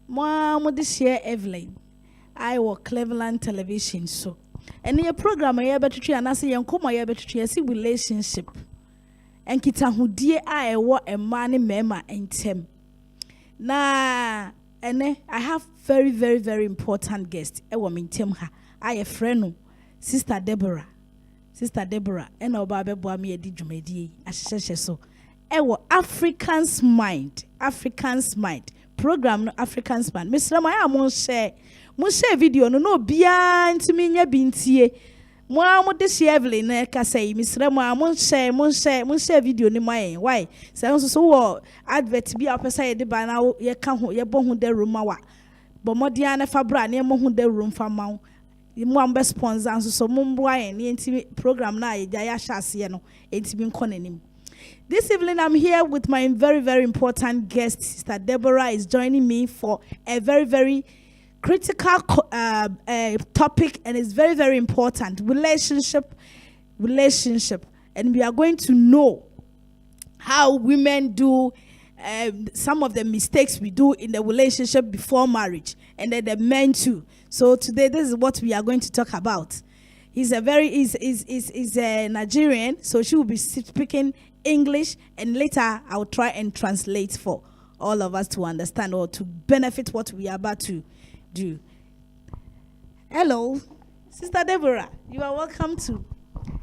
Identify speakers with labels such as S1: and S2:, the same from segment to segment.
S1: Mom this year Evelyn. I work Cleveland Television so. And your program I better tree and I say young come I better tree see relationship. And kita hudie I what a money mema and tem. Na I have very, very, very important guest. I want me tem ha. I a friend Sister Deborah. Sister Deborah. And our baby boy me a dijumedi. Asheshe so. African's Mind. African's Mind. Program no African's Mind. Mr. Maya mon share video no bia ntimi nya bintie. Mo amode share Evelyn na ka say Mr. Maya mon share video ni mai. Why? Say so wo advert bi apesa ye de ba na ye ka ho ye bo ho de room wa. Bo modia na fabra na mo ho de room fa ma. Mo am be sponsor so mo mboa ye ni ntimi program na ye ya hyase no ntimi nkonanim. This evening, I'm here with my very, very important guest. Sister Deborah is joining me for a very, very critical topic, and it's very, very important. Relationship. And we are going to know how women do some of the mistakes we do in the relationship before marriage, and then the men too. So today, this is what we are going to talk about. He's a Nigerian, so she will be speaking English, and later I'll try and translate for all of us to understand or to benefit what we are about to do. Hello, Sister Deborah. You are welcome to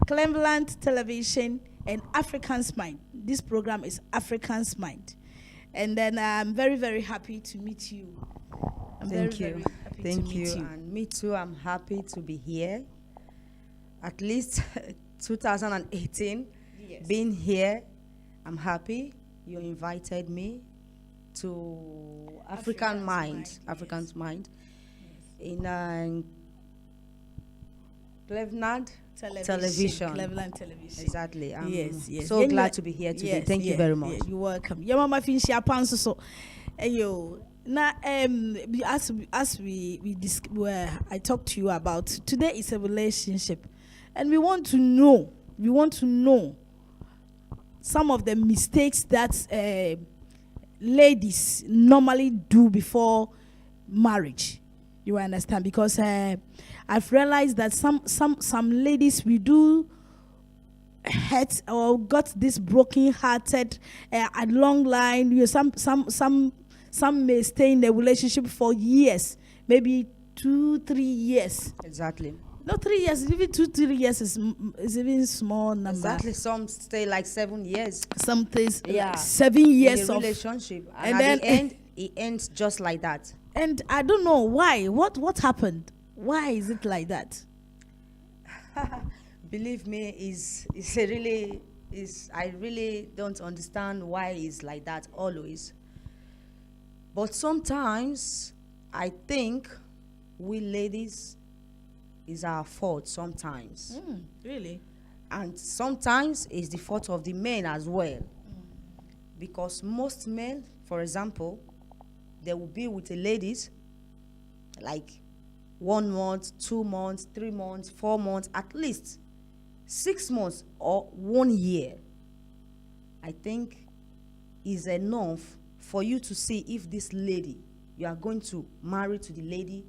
S1: Cleveland Television and African's Mind. This program is African's Mind. And then I'm very, very happy to meet you.
S2: Thank you. Thank you. And me too, I'm happy to be here. At least 2018. Yes. Being here, I'm happy you invited me to African's Mind. African's Mind. Yes. In Cleveland Television.
S1: Cleveland Television.
S2: Exactly. I'm
S1: yes.
S2: so glad to be here today.
S1: Yes,
S2: Thank you very much.
S1: You're welcome. Your mama finished your pants so. Now, as I talked to you about today is a relationship, and we want to know some of the mistakes that ladies normally do before marriage. You understand? Because I've realized that some ladies, we do hurt or got this broken-hearted at long line. Some may stay in the relationship for years, maybe 2-3 years.
S2: Exactly.
S1: No, 3 years, even 2-3 years is even small number.
S2: Exactly. Some stay like 7 years.
S1: Some things, 7 years
S2: in a
S1: of
S2: relationship, and at the end, it ends just like that.
S1: And I don't know why. What happened? Why is it like that?
S2: Believe me, I really don't understand why it's like that always. But sometimes I think we ladies is our fault sometimes.
S1: Really?
S2: And sometimes it's the fault of the men as well. Because most men, for example, they will be with the ladies like 1 month, 2 months, 3 months, 4 months, at least 6 months or 1 year. I think is enough for you to see if this lady, you are going to marry to the lady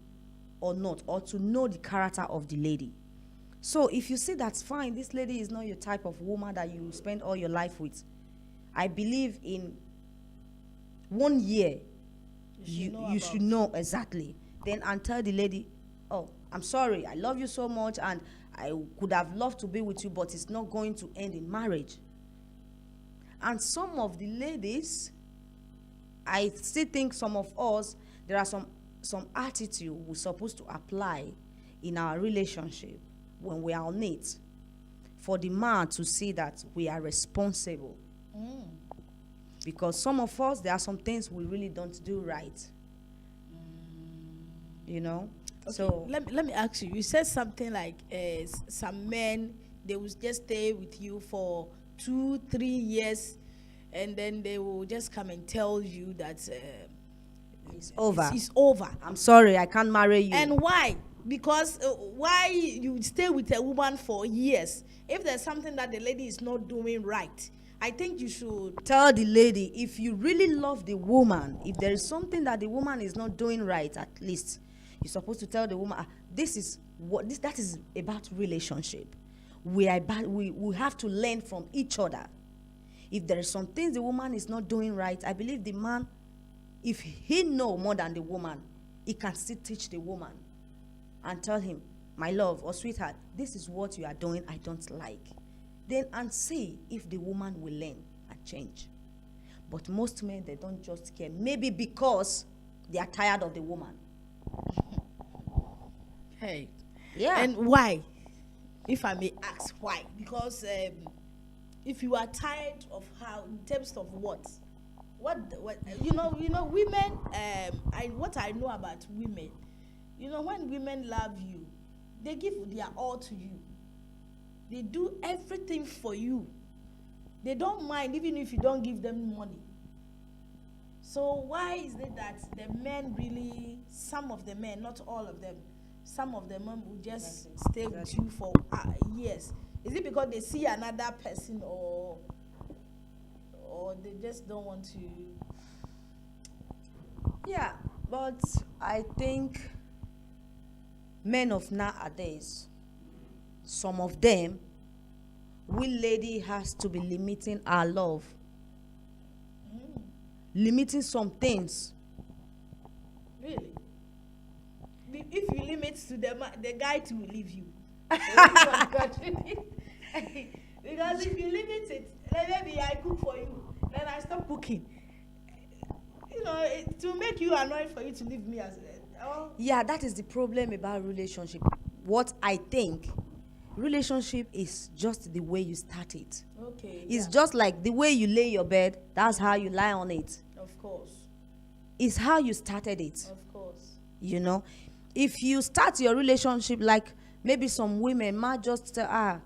S2: or not, or to know the character of the lady. So if you see that's fine, this lady is not your type of woman that you spend all your life with, I believe in 1 year, you should know exactly. Then and tell the lady, oh, I'm sorry, I love you so much, and I could have loved to be with you, but it's not going to end in marriage. And some of the ladies, I still think some of us, there are some attitude we're supposed to apply in our relationship when we are on it, for the man to see that we are responsible. Because some of us, there are some things we really don't do right. You know?
S1: Okay.
S2: So
S1: let me ask you. You said something like some men, they will just stay with you for 2-3 years, and then they will just come and tell you that
S2: it's over.
S1: It's over.
S2: I'm sorry, I can't marry you.
S1: And why? Because why you stay with a woman for years? If there's something that the lady is not doing right, I think you should
S2: tell the lady, if you really love the woman, if there is something that the woman is not doing right, at least you're supposed to tell the woman, this is what that is about relationship. We have to learn from each other. If there is some things the woman is not doing right, I believe the man, if he know more than the woman, he can still teach the woman and tell him, my love or sweetheart, this is what you are doing I don't like. Then and see if the woman will learn and change. But most men, they don't just care. Maybe because they are tired of the woman.
S1: Hey.
S2: Yeah.
S1: And why? If I may ask why? Because if you are tired of how, in terms of what you know, women. What I know about women, when women love you, they give their all to you. They do everything for you. They don't mind even if you don't give them money. So why is it that the men really, some of the men, not all of them, some of them will just stay with you for years? Is it because they see another person, or they just don't want to?
S2: Yeah, but I think men of nowadays, some of them, we lady has to be limiting our love. Limiting some things.
S1: Really? If you limit to the guy too will leave you. Because if you limit it, then maybe I cook for you, then I stop cooking. To make you annoyed for you to leave me as
S2: Yeah, that is the problem about relationship. What I think, relationship is just the way you start it.
S1: Okay.
S2: It's just like the way you lay your bed, that's how you lie on it.
S1: Of course.
S2: It's how you started it.
S1: Of course.
S2: If you start your relationship like maybe some women might just say, I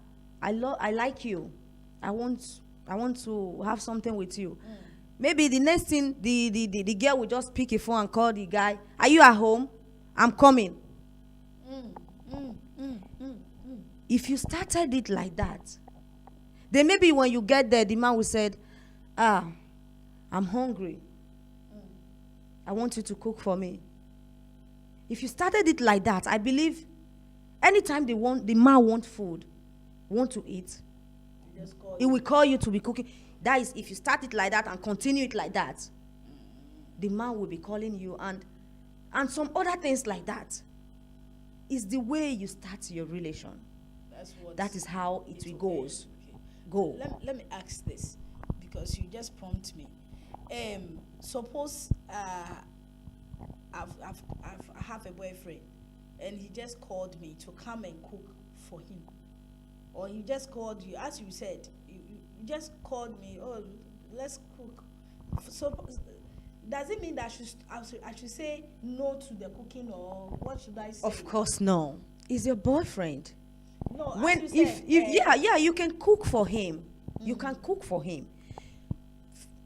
S2: like you, I want to have something with you. Maybe the next thing, the girl will just pick a phone and call the guy, are you at home? I'm coming. If you started it like that, then maybe when you get there, the man will say, I'm hungry. I want you to cook for me. If you started it like that, I believe anytime the man want food, want to eat, he will call you to be cooking. That is, if you start it like that and continue it like that, the man will be calling you and some other things like that. It's the way you start your relation. That is how it goes.
S1: Okay.
S2: Go.
S1: Let me ask this, because you just prompt me. Suppose I have a boyfriend, and he just called me to come and cook for him, or he just called you, as you said, you just called me. Oh, let's cook. So does it mean that I should say no to the cooking, or what should I say?
S2: Of course, no. He's your boyfriend.
S1: No,
S2: When
S1: as you said,
S2: you can cook for him. You can cook for him.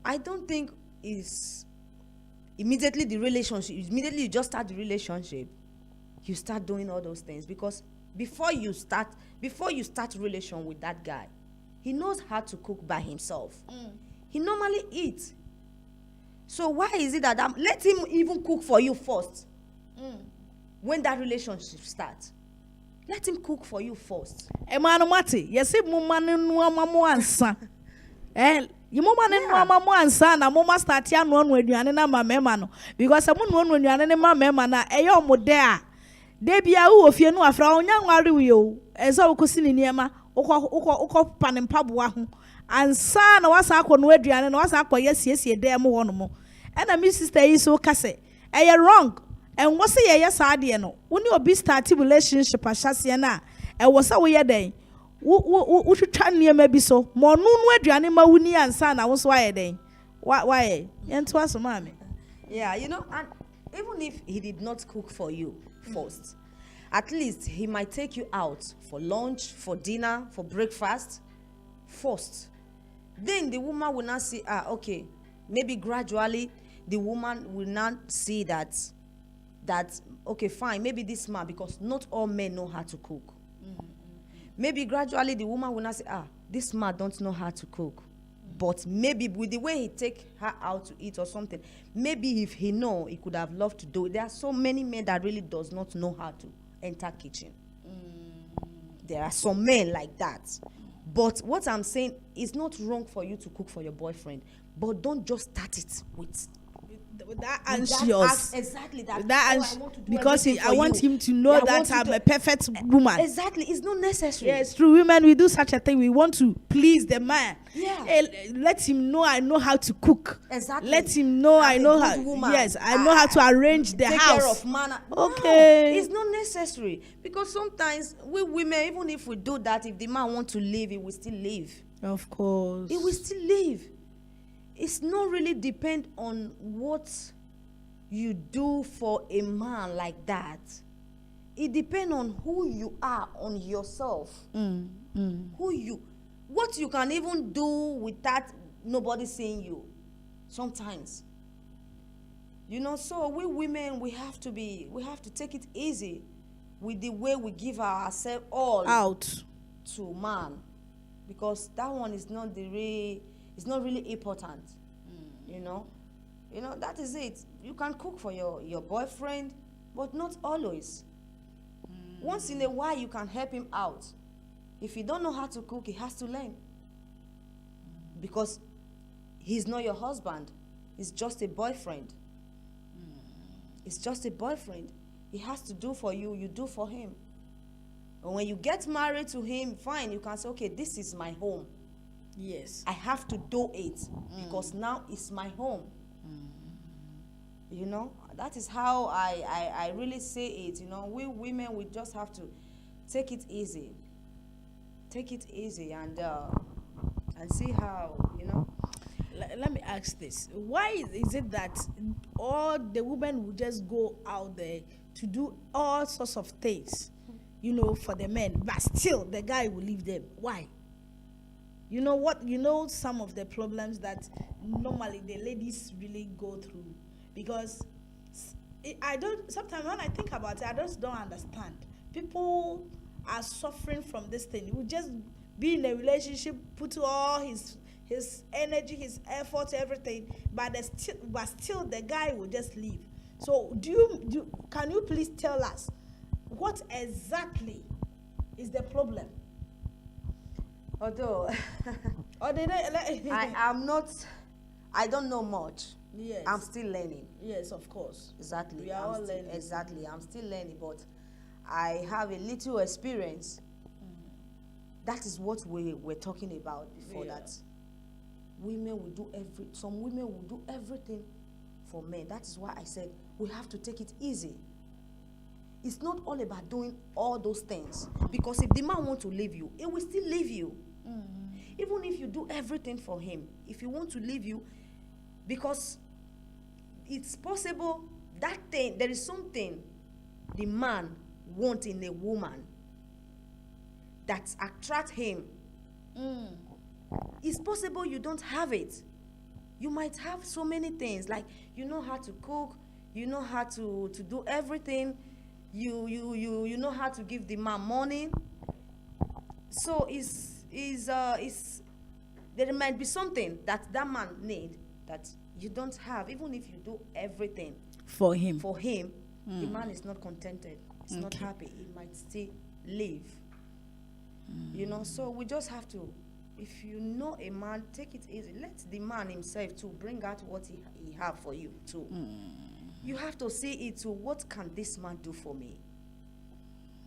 S2: I don't think is immediately you just start the relationship, you start doing all those things, because before you start relation with that guy, he knows how to cook by himself. He normally eats. So why is it that let him even cook for you first? When that relationship starts, let him cook for you first.
S1: Emanu mati, yesi mumane nuwa mamu ansa. Mumane nuwa mamu ansa na muma start ya nuwa aduane na mama no, because amu nuwa aduane ne mama na eyo mode a debi a wo fie no afra onya nware wo eza wokosi ni niema ukọ pane mpaboa ho ansa na wasa akọ nuwa aduane na wasa akọ yesiesie dem ho no mo. Na my sister yi so kase eye wrong. And what's the yes idea no? When you be starting relationship a shasiana, and what's our year day? What should try near maybe so? More noon where the animal winnie and son, I was why day. Why? And twice a mommy.
S2: Yeah, and even if he did not cook for you first, at least he might take you out for lunch, for dinner, for breakfast first. Then the woman will not see, okay, maybe gradually the woman will not see that okay, fine, maybe this man, because not all men know how to cook. Maybe gradually the woman will not say, this man don't know how to cook. But maybe with the way he take her out to eat or something, maybe if he know, he could have loved to do it. There are so many men that really does not know how to enter kitchen. There are some men like that. But what I'm saying is not wrong for you to cook for your boyfriend, but don't just start it with
S1: that
S2: that
S1: anxious.
S2: exactly that.
S1: That
S2: "Oh,
S1: anx-
S2: I want to do
S1: because
S2: everything
S1: I
S2: for
S1: want
S2: you."
S1: him to know
S2: Yeah, I
S1: that
S2: want you
S1: I'm
S2: to-
S1: a perfect woman.
S2: Exactly, it's not necessary.
S1: Yes, true. Women, we do such a thing. We want to please the man.
S2: Yeah.
S1: Hey, let him know I know how to cook.
S2: Exactly.
S1: Let him know I
S2: I'm a
S1: know
S2: good
S1: how.
S2: woman.
S1: Yes, I know how to arrange the
S2: Take
S1: house.
S2: care of man.
S1: Okay.
S2: No, it's not necessary, because sometimes we women, even if we do that, if the man want to leave, he will still leave.
S1: Of course.
S2: He will still leave. It's not really depend on what you do for a man like that. It depends on who you are, on yourself. What you can even do without nobody seeing you sometimes. So we women, we have to take it easy with the way we give ourselves all
S1: Out.
S2: to man, because that one is not really important. That is it. You can cook for your boyfriend, but not always. Once in a while you can help him out. If he don't know how to cook, he has to learn, because he's not your husband. He's just a boyfriend. It's just a boyfriend. He has to do for you, you do for him. And when you get married to him, fine, you can say, okay, this is my home.
S1: Yes.
S2: I have to do it because now it's my home. That is how I really say it. We women, we just have to take it easy. Take it easy and see how,
S1: Let me ask this. Why is it that all the women will just go out there to do all sorts of things, for the men, but still the guy will leave them? Why? You know what? Some of the problems that normally the ladies really go through, because sometimes when I think about it, I just don't understand. People are suffering from this thing. He will just be in a relationship, put all his energy, his effort, everything, but still the guy will just leave. So can you please tell us what exactly is the problem?
S2: Although
S1: Or did
S2: I don't know much.
S1: Yes.
S2: I'm still learning.
S1: Yes, of course.
S2: Exactly.
S1: We are all learning.
S2: Exactly. I'm still learning, but I have a little experience. That is what we were talking about before.
S1: Yeah.
S2: That some women will do everything for men. That is why I said we have to take it easy. It's not all about doing all those things, because if the man wants to leave you, he will still leave you. Even if you do everything for him, if he wants to leave you, because it's possible that there is something the man wants in a woman that attracts him. It's possible you don't have it. You might have so many things, like you know how to cook, you know how to do everything, you know how to give the man money. So there might be something that man need that you don't have. Even if you do everything
S1: For him.
S2: the man is not contented. He's not happy. He might still leave. So we just have to, if you know a man, take it easy. Let the man himself to bring out what he have for you too. You have to see it too. What can this man do for me?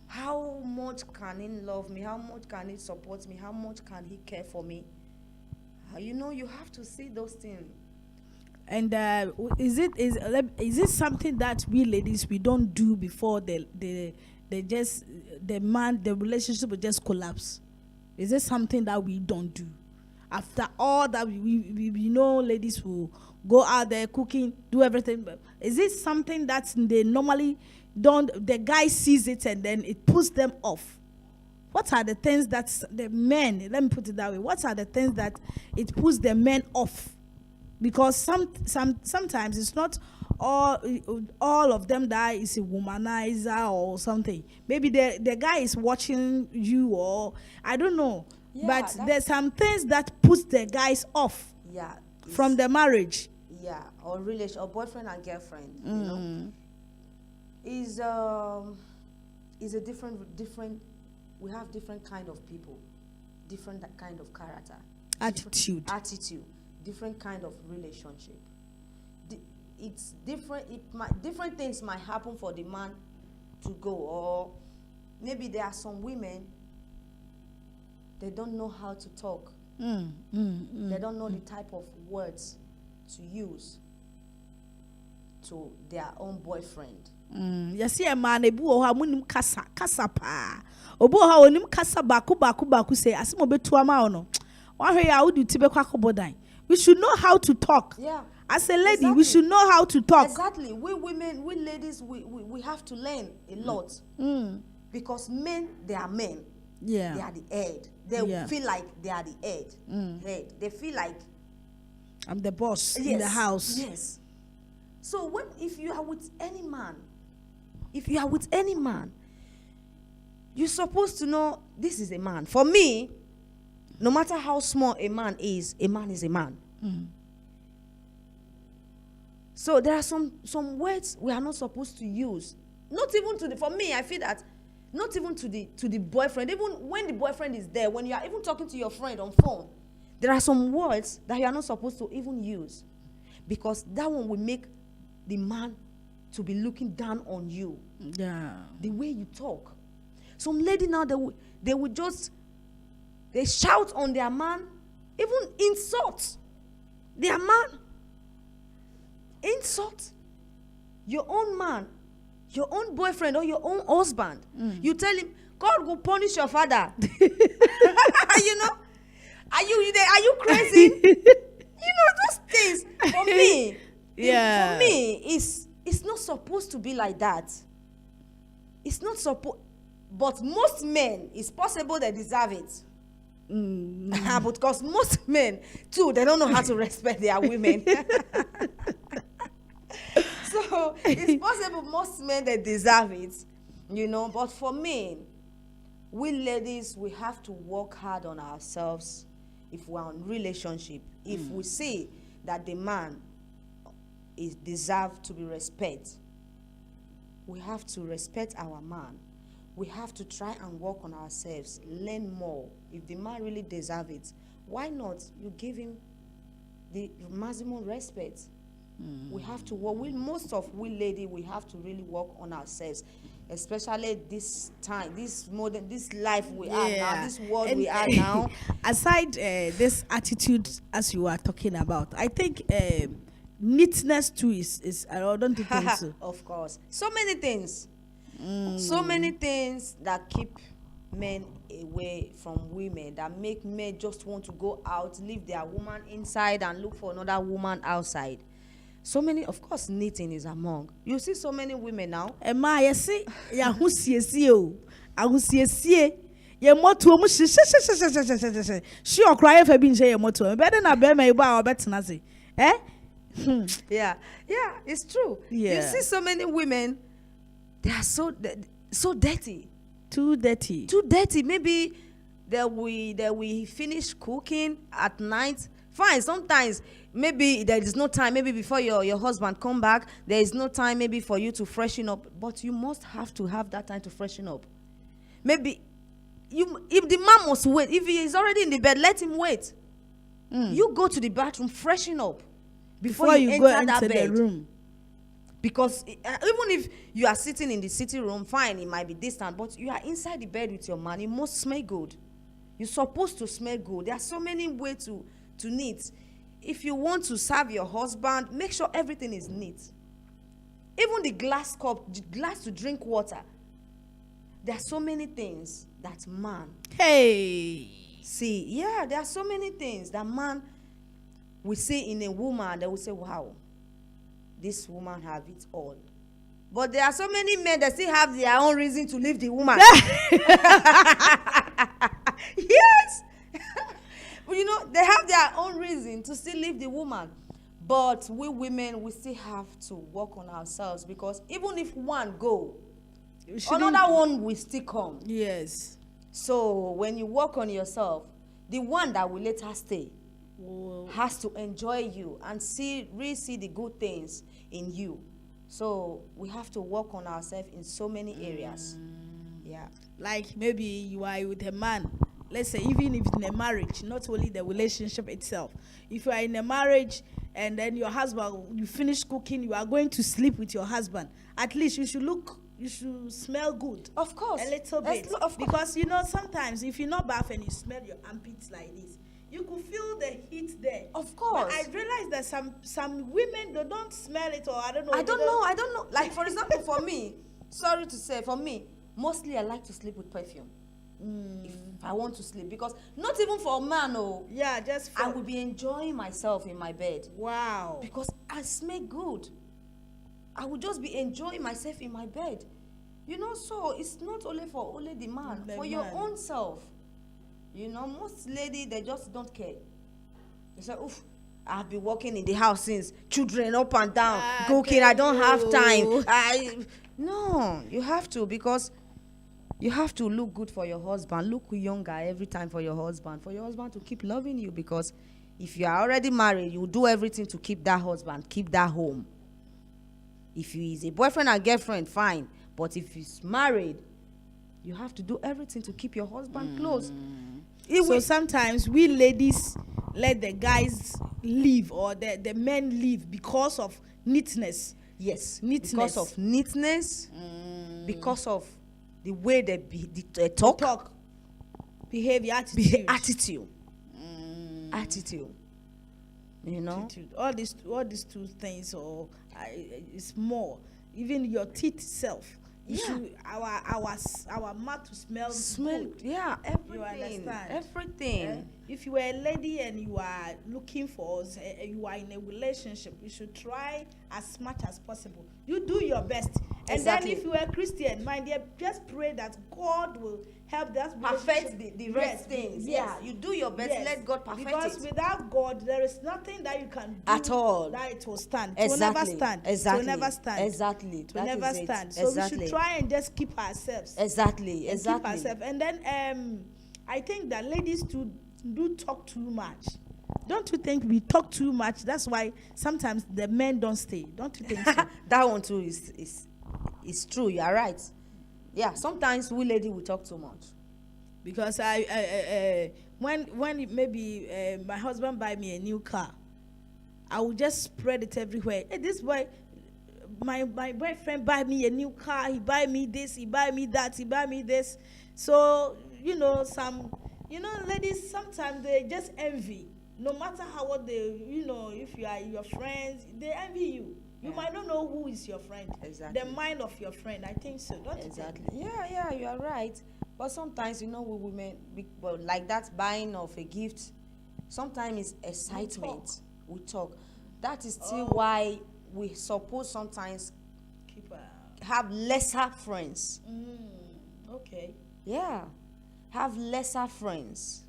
S2: How much can he love me? How much can he support me? How much can he care for me? You have to see those things.
S1: And is it something that we ladies we don't do before the relationship will just collapse? Is it something that we don't do? After all that we know, ladies will go out there cooking, do everything. But is it something that they normally don't? The guy sees it and then it puts them off. What are the things that the men? Let me put it that way. What are the things that it puts the men off? Because sometimes it's not all of them that is a womanizer or something. Maybe the guy is watching you, or I don't know.
S2: Yeah,
S1: but
S2: that's-
S1: there's some things that puts the guys off
S2: yeah,
S1: from the marriage.
S2: yeah, or relation, or boyfriend and girlfriend, you know, is a different. We have different kind of people, different kind of character,
S1: Attitude.
S2: different kind of relationship. It's different. Different things might happen for the man to go, or maybe there are some women. They don't know how to talk. They don't know the type of words to use to their own boyfriend.
S1: Yes, yeah, man, ebu o ha munim kasa pa. Obu o ha onim kasa baku say asimo betu ama ono. Wa hwe ya wodu ti bekwa kobodan. We should know how to talk.
S2: Yeah.
S1: As a lady,
S2: Exactly.
S1: we should know how to talk.
S2: Exactly. We women, we ladies, we have to learn a lot. Because men, they are men.
S1: Yeah.
S2: They are the head. They feel like they are the head. They feel like
S1: I'm the boss in the house.
S2: Yes. So if you are with any man, you're supposed to know this is a man. For me, no matter how small a man is a man. So there are some words we are not supposed to use. Not even for me, I feel that not even to the boyfriend. Even when the boyfriend is there, when you are even talking to your friend on phone, there are some words that you are not supposed to even use, because that one will make the man to be looking down on you.
S1: Yeah.
S2: The way you talk. Some lady now, they shout on their man, even insult their man. Insult your own man, your own boyfriend, or your own husband. You tell him, God will punish your father. You know, are you crazy? Those things for me.
S1: Yeah.
S2: For me, it's not supposed to be like that. It's not supposed. But most men, it's possible they deserve it. Because most men too, they don't know how to respect their women. So it's possible most men, they deserve it, but for me, we ladies, we have to work hard on ourselves. If we're in relationship, if we see that the man is deserved to be respected, we have to respect our man. We have to try and work on ourselves, learn more. If the man really deserves it, why not you give him the maximum respect? We have to work. We lady, we have to really work on ourselves, especially this time, this life we are now, this world we are now.
S1: Aside this attitude, as you are talking about, I think neatness too is I don't think so.
S2: Of course, so many things that keep men away from women, that make men just want to go out, leave their woman inside and look for another woman outside. So many, of course, knitting is among. You see so many women now.
S1: Emma, you see, ya husiesie o. Ahusiesie. Ye moto mu she. She o cry for being say ye moto. Better na be me ba obetena se.
S2: Yeah, it's true.
S1: Yeah.
S2: You see so many women, they are so dirty.
S1: Too dirty.
S2: Too dirty. Maybe that we finish cooking at night. Fine, sometimes maybe there is no time, maybe before your husband come back, there is no time maybe for you to freshen up, but you must have to have that time to freshen up. Maybe if the man must wait, if he is already in the bed, let him wait. You go to the bathroom, freshen up before you
S1: go
S2: enter that
S1: into
S2: bed.
S1: the room.
S2: Because even if you are sitting in the sitting room, fine, it might be distant, but you are inside the bed with your man, it must smell good. You're supposed to smell good. There are so many ways to knit. If you want to serve your husband, make sure everything is neat. Even the glass cup, the glass to drink water. There are so many things that man.
S1: Hey.
S2: See, yeah, there are so many things that man will see in a woman. They will say, wow, this woman have it all. But there are so many men that still have their own reason to leave the woman. Yes. But they have their own reason to still leave the woman. But we women, we still have to work on ourselves, because even if one go, another one will still come.
S1: Yes.
S2: So when you work on yourself, the one that will later stay
S1: Well,
S2: has to enjoy you and really see the good things in you. So we have to work on ourselves in so many areas. Yeah.
S1: like maybe you are with a man, let's say even if in a marriage, not only the relationship itself, if you are in a marriage and then your husband, you finish cooking, you are going to sleep with your husband, at least you should smell good.
S2: Of course.
S1: A little bit.
S2: Of course.
S1: Because sometimes if you not bath and you smell your armpits like this, you could feel the heat there.
S2: Of course.
S1: But I realize that some women, they don't smell it, or I don't know.
S2: I don't know. Like, for example, for me, sorry to say, for me, mostly I like to sleep with perfume. If I want to sleep, because not even for a man,
S1: Yeah, just
S2: I will be enjoying myself in my bed.
S1: Wow.
S2: Because I smell good. I will just be enjoying myself in my bed. So it's not only for the man, for your own self. Most ladies, they just don't care. They say, oof, I've been working in the house since, children up and down, cooking, I don't have time. No, you have to, because you have to look good for your husband, look younger every time for your husband to keep loving you, because if you are already married, you do everything to keep that husband, keep that home. If he is a boyfriend and girlfriend, fine. But if he's married, you have to do everything to keep your husband close.
S1: So sometimes we ladies let the guys leave, or the men leave because of neatness.
S2: Yes,
S1: Neatness.
S2: because of neatness, because of the way they talk,
S1: behavior, attitude.
S2: attitude. Attitude.
S1: All these two things, it's more. Even your teeth itself. Our mouth to smell good.
S2: Yeah, everything.
S1: You understand?
S2: Everything.
S1: If you are a lady and you are looking for, you are in a relationship, you should try as much as possible. You do your best. And
S2: Exactly.
S1: then if you are a Christian, my dear, just pray that God will help that
S2: Perfect the rest things.
S1: Yes.
S2: Yeah, you do your best.
S1: Yes.
S2: Let God perfect
S1: because
S2: it.
S1: without God, there is nothing that you can do
S2: At all.
S1: that it will stand.
S2: Exactly.
S1: It will never stand.
S2: Exactly.
S1: It will never stand.
S2: Exactly.
S1: It will
S2: That
S1: never
S2: is it.
S1: stand. So
S2: Exactly.
S1: we should try and just keep ourselves.
S2: Exactly.
S1: And keep ourselves. And then I think that ladies do talk too much. Don't you think we talk too much? That's why sometimes the men don't stay. Don't you think so?
S2: That one too is true. You are right. Yeah, sometimes we lady will talk too much.
S1: Because when maybe my husband buy me a new car, I will just spread it everywhere. Hey, this boy, my boyfriend buy me a new car. He buy me this. He buy me that. He buy me this. So ladies sometimes they just envy. No matter what they, if you are your friends, they envy you. You might not know who is your friend.
S2: Exactly.
S1: The mind of your friend. I think so. Don't
S2: Exactly.
S1: you think?
S2: Yeah, you are right. But sometimes, we women, like that buying of a gift, sometimes it's excitement. We talk. That is still why we suppose sometimes have lesser friends.
S1: Okay.
S2: Yeah. Have lesser friends.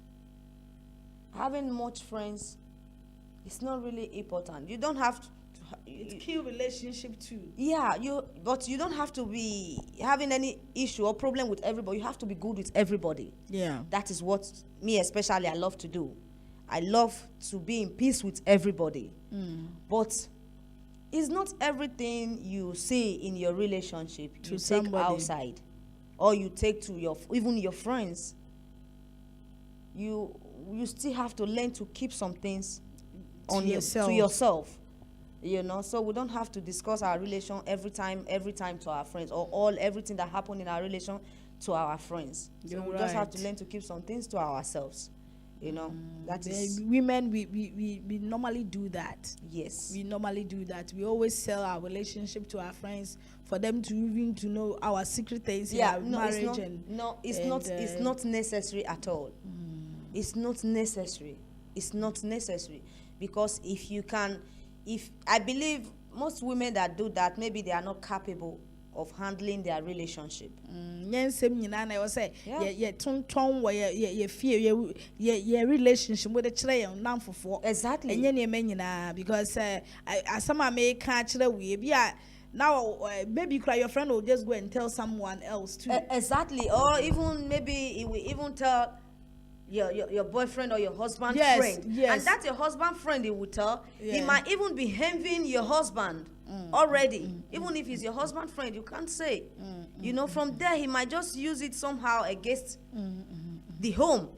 S2: Having much friends is not really important. You don't have to.
S1: It kill relationship too.
S2: Yeah, but you don't have to be having any issue or problem with everybody. You have to be good with everybody.
S1: Yeah.
S2: That is what me especially I love to do. I love to be in peace with everybody. But it's not everything you see in your relationship you take
S1: somebody.
S2: outside, or you take to even your friends. You still have to learn to keep some things to yourself. So we don't have to discuss our relation every time to our friends, or everything that happened in our relation to our friends. So we just have to learn to keep some things to ourselves. That is
S1: women. We normally do that.
S2: Yes.
S1: We normally do that. We always sell our relationship to our friends for them to even to know our secret things in our marriage.
S2: It's not necessary at all. It's not necessary. It's not necessary, because if I believe most women that do that, maybe they are not capable of handling their relationship.
S1: Relationship with
S2: Exactly.
S1: Because now maybe your friend will just go and tell someone else too.
S2: Exactly. Or even maybe he will even tell your boyfriend or your husband
S1: Yes,
S2: friend,
S1: yes.
S2: and that's your husband friend, he will tell. He
S1: Yeah.
S2: might even be envying your husband already. Even if he's your husband friend, you can't say. You know, from there he might just use it somehow against the home.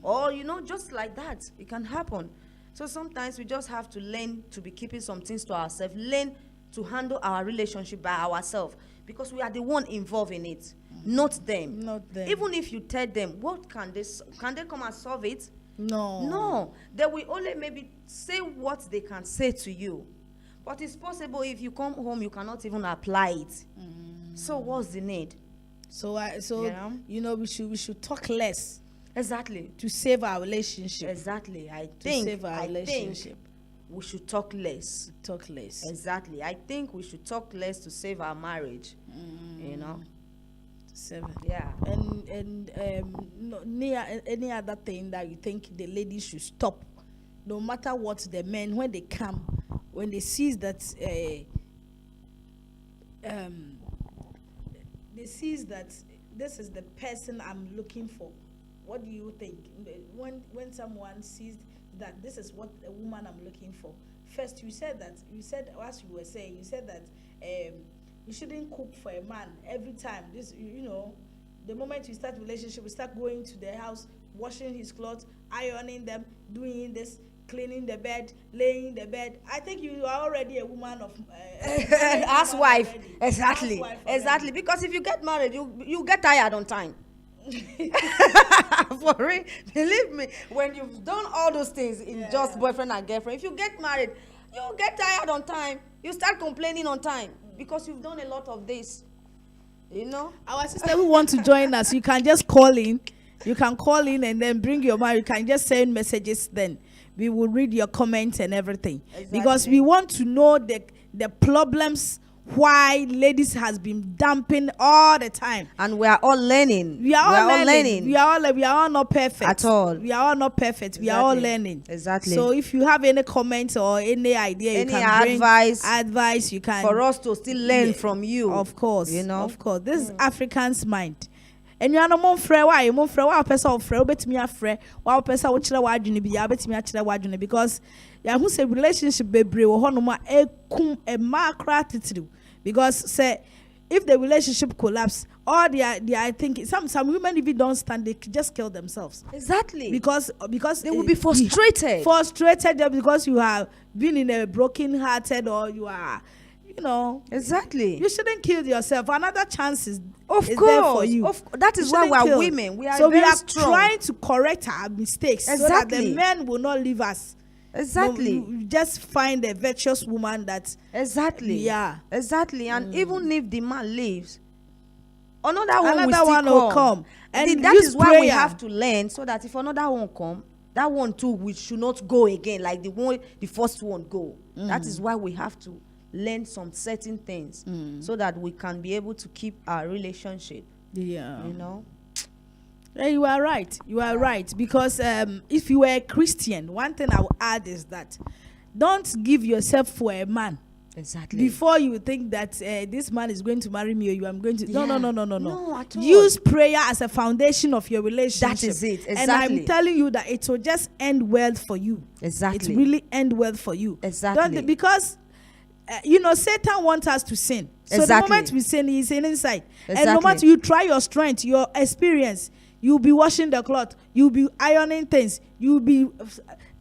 S2: Or, you know, just like that, it can happen. So sometimes we just have to learn to be keeping some things to ourselves, learn to handle our relationship by ourselves, because we are the one involved in it, not them.
S1: Not them.
S2: Even if you tell them, what can they come and solve it?
S1: No.
S2: No, they will only maybe say what they can say to you. But it's possible if you come home, you cannot even apply it. So what's the need?
S1: So
S2: Yeah.
S1: you know, we should talk less
S2: Exactly.
S1: to save our relationship.
S2: Exactly. I
S1: To
S2: think
S1: save our relationship.
S2: we should talk less.
S1: Talk less.
S2: Exactly. I think we should talk less to save our marriage. You know?
S1: Seven.
S2: Yeah.
S1: And no, any other thing that you think the ladies should stop, no matter what the men, when they come, when they sees that they sees that this is the person I'm looking for. What do you think? When someone sees that this is what a woman I'm looking for, first you said as you were saying, you said that you shouldn't cook for a man every time. This, you know, the moment you start relationship, we start going to their house, washing his clothes, ironing them, doing this, cleaning the bed, laying the bed. I think you are already a woman of
S2: Housewife.
S1: already.
S2: Exactly.
S1: Housewife
S2: Exactly. Because if you get married, you get tired on time. For real, believe me, when you've done all those things in just boyfriend and girlfriend, if you get married, you get tired on time. You start complaining on time because you've done a lot of this. You know?
S1: Our sister who want to join us, you can just call in. You can call in and then bring your man. You can just send messages then. We will read your comments and everything.
S2: Exactly.
S1: Because we want to know the problems why ladies has been dumping all the time.
S2: And we are all learning.
S1: We are all learning. We are all not perfect.
S2: At all.
S1: We are all not perfect. We are all learning.
S2: Exactly.
S1: So if you have any comments or any idea,
S2: Any
S1: you can bring advice, you can.
S2: for us to still learn from you.
S1: Of course.
S2: You know?
S1: Of course. This is African's mind. And you are no more free. Why person of free? Bet me a free. Why person which la why be? I bet me a chila why because ya who say relationship be brave or no more a macra attitude. Because say if the relationship collapse, all they I think some women if you don't stand, they just kill themselves.
S2: Exactly.
S1: Because
S2: they will be frustrated.
S1: Frustrated just because you have been in a broken hearted or you are, you know.
S2: Exactly.
S1: You shouldn't kill yourself. Another chance is
S2: Of
S1: there
S2: course.
S1: for you.
S2: That is why we are women. We are
S1: so
S2: very
S1: we are
S2: strong.
S1: trying to correct our mistakes so that the
S2: Exactly.
S1: men will not leave us.
S2: Exactly.
S1: No, we just find a virtuous woman that
S2: Exactly.
S1: Yeah.
S2: Exactly. And even if the man leaves, another one
S1: will come. And
S2: that
S1: use
S2: is why we
S1: prayer.
S2: have to learn so that if another one come, that one too we should not go again like the first one go. That is why we have to learn some certain things so that we can be able to keep our relationship.
S1: Yeah.
S2: You know?
S1: Yeah, you are right. You are right. Because if you were a Christian, one thing I will add is that don't give yourself for a man
S2: Exactly.
S1: before you think that this man is going to marry me or you am going to.
S2: Yeah.
S1: No.
S2: No, at all.
S1: Use prayer as a foundation of your relationship.
S2: That is it.
S1: And I'm
S2: Exactly.
S1: telling you that it will just end well for you.
S2: Exactly.
S1: It really end well for you.
S2: Exactly.
S1: Because you know, Satan wants us to sin. So
S2: Exactly.
S1: the moment we sin, he's in inside. And no
S2: Exactly.
S1: matter you try your strength, your experience, you'll be washing the cloth, you'll be ironing things, you'll be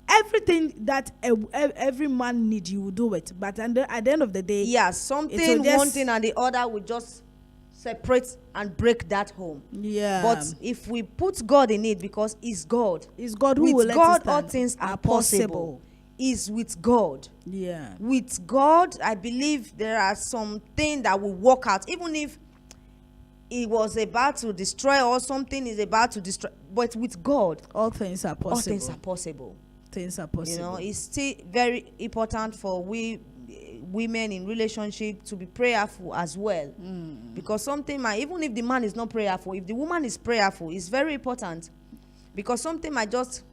S1: everything that every man needs, you will do it. But at the end of the day,
S2: Yeah,
S1: it
S2: something,
S1: will just-
S2: one thing and the other will just separate and break that home.
S1: yeah.
S2: But if we put God in it, because He's God.
S1: it's God who will
S2: With
S1: let
S2: God,
S1: it
S2: all
S1: stand.
S2: things are possible. Is with God.
S1: Yeah.
S2: With God, I believe there are some things that will work out, even if it was about to destroy or something is about to destroy. But with God,
S1: All things are possible.
S2: all things are possible.
S1: Things are
S2: You
S1: possible.
S2: know, it's still very important for we women in relationship to be prayerful as well. Because something might, even if the man is not prayerful, if the woman is prayerful, it's very important. Because something might just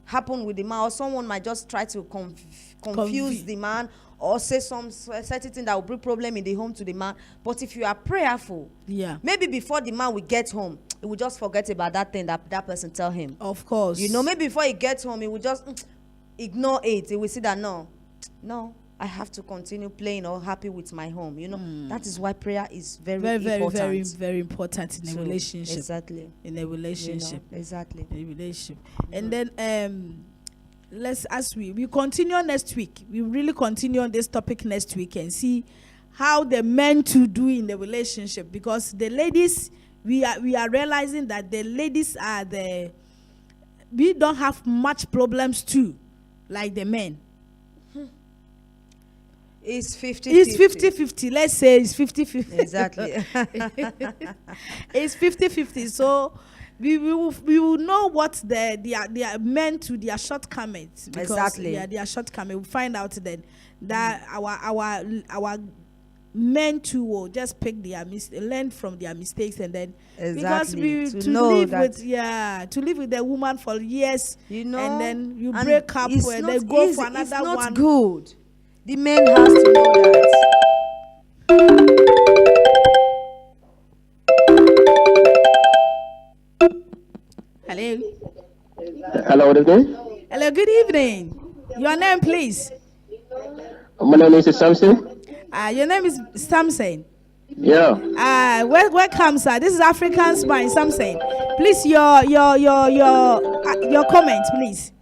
S2: happen with the man, or someone might just try to confuse the man, or say some certain thing that will bring problem in the home to the man. But if you are prayerful, maybe before the man will get home, he will just forget about that thing that person tell him.
S1: Of course.
S2: You know, maybe before he gets home, he will just ignore it. He will see that no, I have to continue playing or happy with my home. You know, that is why prayer is very important.
S1: Very important in a relationship.
S2: Exactly.
S1: In a relationship.
S2: You know, exactly.
S1: In a relationship. And then as we continue next week, we really continue on this topic next week and see how the men to do in the relationship, because the ladies, we are realizing that the ladies we don't have much problems too, like the men.
S2: It's 50-50.
S1: It's 50-50. Let's say it's 50-50.
S2: Exactly.
S1: It's 50-50. So we will know what they are meant to their shortcomings. Because,
S2: exactly.
S1: Yeah, their shortcomings. We'll find out then that our men too will just pick learn from their mistakes, and then
S2: exactly.
S1: because to live with the woman for years, you know, and then you break up and then go for another one. It's
S2: not good. The men has to know that.
S1: Hello.
S3: Hello, good evening.
S1: Hello, good evening. Your name, please.
S3: My name is Samson.
S1: Your name is Samson.
S3: Yeah.
S1: Welcome, sir. This is African Spine, Samson. Please, your comment, please.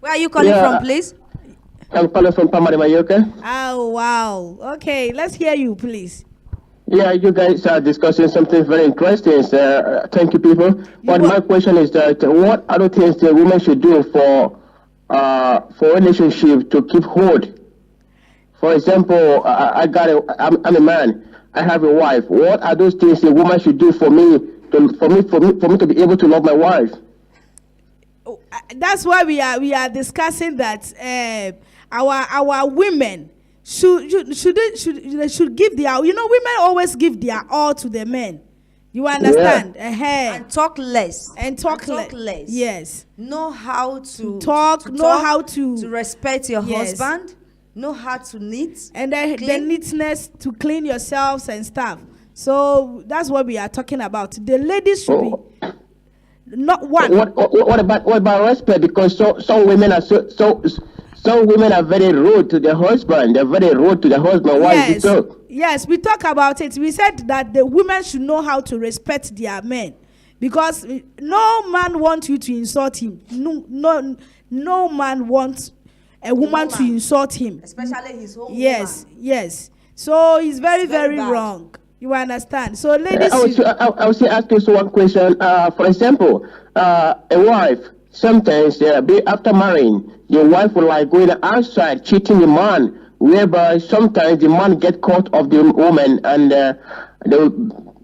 S2: Where are you calling from, please?
S3: I'm calling from Palma de Mallorca.
S1: Oh, wow. Okay, let's hear you, please.
S3: Yeah, you guys are discussing something very interesting. Thank you, people. But my question is that what other things the woman should do for relationship to keep hold? For example, I'm a man. I have a wife. What are those things the woman should do for me to be able to love my wife?
S1: That's why we are discussing that our women should give their, women always give their all to the men. You understand?
S2: Yeah. And talk less.
S1: And talk less. Yes.
S2: Know how to
S1: talk. Know how to
S2: respect your husband. Know how to knit. And
S1: the neatness to clean yourselves and stuff. So that's what we are talking about. The ladies should be not one.
S3: What about respect? Because some women are some women are very rude to their husband. They're very rude to their husband. Why is it so?
S1: Yes, we talk about it. We said that the women should know how to respect their men, because no man wants you to insult him. No man wants a woman to insult him,
S2: especially his own woman.
S1: Yes. So it's very wrong. You understand? So ladies,
S3: I will ask you one question. For example, a wife. Sometimes, after marrying, your wife will like going outside cheating the man, whereby sometimes the man get caught of the woman, and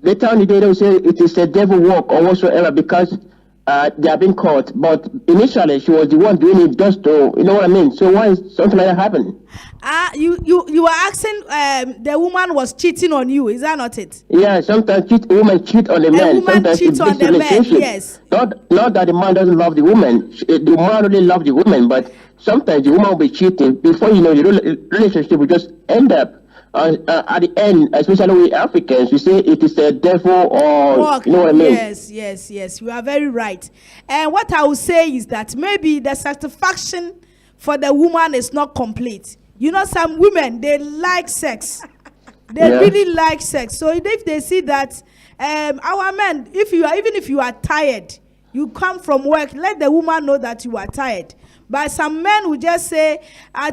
S3: later on the day they'll say it is a devil work or whatsoever, because they have been caught. But initially she was the one doing it just to, you know what I mean? So why is something like that happening?
S1: You were asking the woman was cheating on you, is that not it?
S3: Yeah, sometimes a woman cheat on the man.
S1: Sometimes cheat on the man, yes.
S3: Not that the man doesn't love the woman. The man really loves the woman, but sometimes the woman will be cheating. Before you know, the relationship will just end up. At the end, especially we Africans, we say it is the devil, or you know what I mean?
S1: Yes. You are very right. And what I would say is that maybe the satisfaction for the woman is not complete. You know, some women, they like sex. They really like sex. So if they see that our men, even if you are tired, you come from work, let the woman know that you are tired. But some men will just say,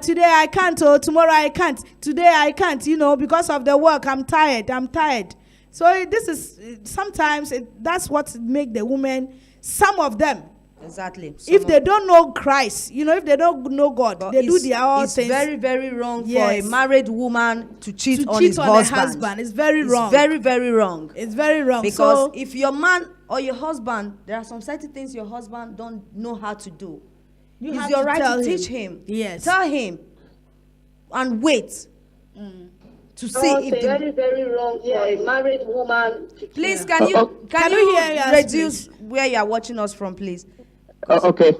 S1: today I can't, or tomorrow I can't, today I can't, because of the work, I'm tired. So this is, sometimes that's what make the women, some of them.
S2: Exactly.
S1: If they don't know Christ, if they don't know God, they do their own things.
S2: It's very, very wrong for a married woman to cheat on his husband.
S1: It's very wrong.
S2: It's very, very wrong.
S1: It's very wrong.
S2: Because if your man or your husband, there are some certain things your husband don't know how to do. It's your right to teach him.
S1: Yes.
S2: Tell him. And wait. To see if
S4: it's very, very wrong for a married woman.
S2: Please, can you
S1: hear us,
S2: reduce
S1: please?
S2: where you are watching us from, please?
S3: Okay.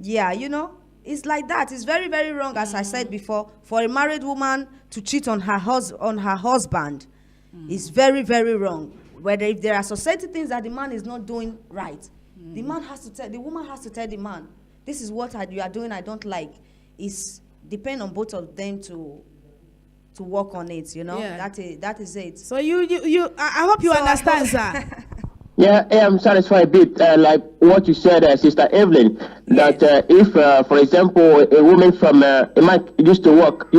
S2: Yeah, it's like that. It's very, very wrong, as I said before, for a married woman to cheat on her husband. It's very, very wrong. Whether if there are society things that the man is not doing right, the woman has to tell the man, this is what you are doing, I don't like. It's depend on both of them to work on it,
S1: Yeah.
S2: That is it.
S1: So I hope you understand, sir.
S3: Yeah, I'm satisfied a bit, like what you said, Sister Evelyn, that if, for example, a woman from a man used to work,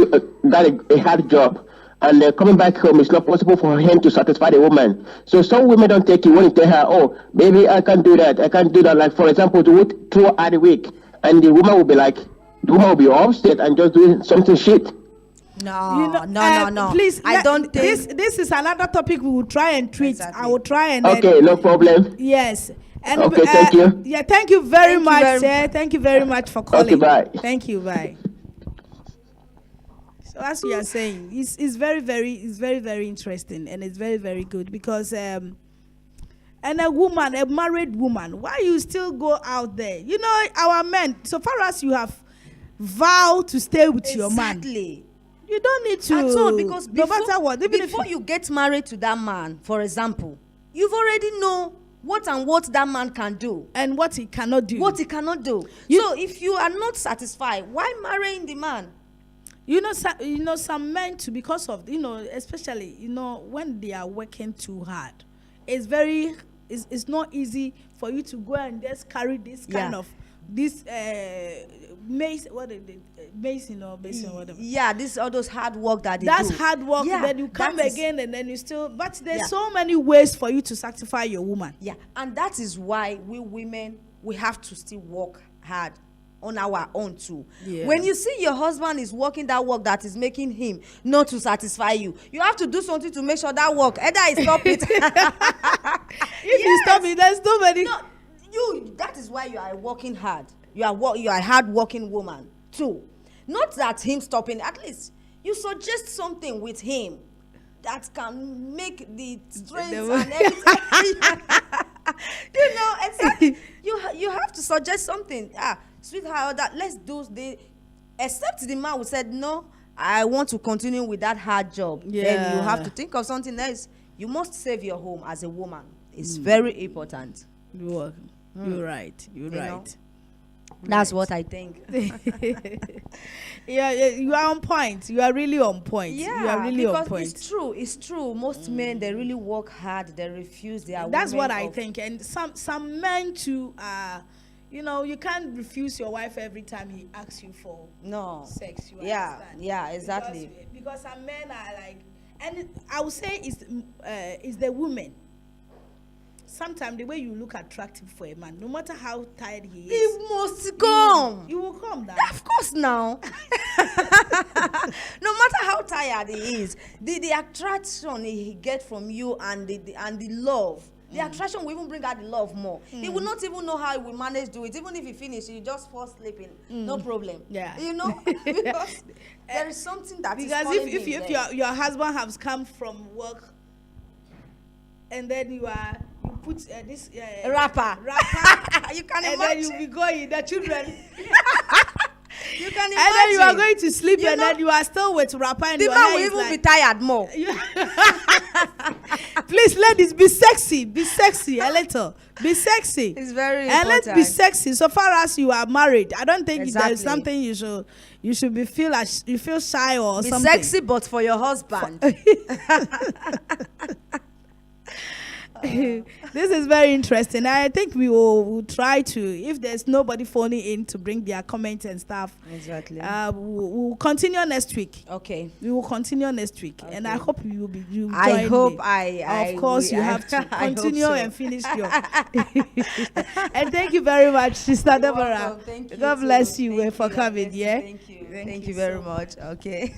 S3: got a hard job, and coming back home, it's not possible for him to satisfy the woman. So some women don't take it when you tell her, oh, baby, I can't do that. Like, for example, to work throughout the week, and the woman will be upset and just doing something shit.
S2: No.
S1: Please,
S2: I don't think
S1: this is another topic we will try and treat.
S2: Exactly.
S1: I will try and
S3: Okay, no problem.
S1: yes. And
S3: Okay, thank you.
S1: Yeah, thank you very
S2: Thank you
S1: much.
S2: very
S1: Thank you very much for calling.
S3: Okay, bye.
S1: Thank you. Bye. So as we are saying, it's very, very interesting, and it's very, very good because and a married woman, why you still go out there? Our men, so far as you have vowed to stay with your man,
S2: exactly.
S1: you don't need to.
S2: At all, because
S1: no matter what, even
S2: before you get married to that man, for example, you've already know what that man can do
S1: and what he cannot do.
S2: So if you are not satisfied, why marrying the man?
S1: Some men too, because of especially when they are working too hard, it's not easy for you to go and just carry this kind of this mace, basin or whatever.
S2: Yeah, this all those hard work that they
S1: that's
S2: do.
S1: hard work.
S2: Yeah,
S1: then you come again and then you still. But there's so many ways for you to satisfy your woman.
S2: Yeah, and that is why we women, we have to still work hard on our own too.
S1: Yeah.
S2: When you see your husband is working that work that is making him not to satisfy you, you have to do something to make sure that work either he stop it.
S1: If you stop it, there's nobody.
S2: No, that is why you are working hard. You are a hard working woman too. Not that him stopping. At least you suggest something with him that can make the strength and everything. Exactly. You have to suggest something. Sweetheart, that let's do the. Except the man who said no, I want to continue with that hard job.
S1: Yeah.
S2: Then you have to think of something else. You must save your home as a woman. It's very important.
S1: You're right. You're right.
S2: That's what I think.
S1: Yeah, you are on point. You are really on point.
S2: Yeah,
S1: you are really on point.
S2: It's true. Most men, they really work hard. They refuse. They are.
S1: That's what I think. And some men too are. You can't refuse your wife every time he asks you for sex. You understand?
S2: Yeah, exactly.
S1: Because some men are like, and I would say it's the women. Sometimes the way you look attractive for a man, no matter how tired he is,
S2: he must come.
S1: He will come down.
S2: Of course, now. No matter how tired he is, the attraction he get from you and the love. The attraction will even bring out the love more. He will not even know how he will manage to do it. Even if he finish, he just fall sleeping. No problem.
S1: Yeah.
S2: Because there is something that is
S1: because
S2: calling
S1: if
S2: him
S1: your husband has come from work, and then you put this
S2: rapper. You can
S1: and
S2: imagine.
S1: then you be going the children.
S2: You can imagine.
S1: And then you are going to sleep, and then you are still with rapper, and
S2: the
S1: your
S2: man
S1: hair
S2: will
S1: is
S2: even be
S1: like,
S2: tired more.
S1: Please, ladies, be sexy a little. Be sexy.
S2: It's very
S1: and
S2: important.
S1: let's be sexy. So far as you are married, I don't think
S2: Exactly.
S1: there's something you should be you feel shy or
S2: Be
S1: something.
S2: sexy, but for your husband.
S1: This is very interesting. I think we will try to, if there's nobody phoning in to bring their comments and stuff.
S2: Exactly.
S1: We'll continue next week.
S2: Okay.
S1: We will continue next week, and I hope you will be. You will
S2: I
S1: join
S2: hope
S1: me.
S2: I.
S1: Of course, you have to
S2: I hope
S1: continue
S2: so.
S1: and finish your. And thank you very much, Sister Deborah.
S2: Welcome. Thank you
S1: God
S2: too.
S1: bless you
S2: Thank
S1: for
S2: you.
S1: coming.
S2: Yes,
S1: Yeah.
S2: Thank you. Thank you very much. Okay.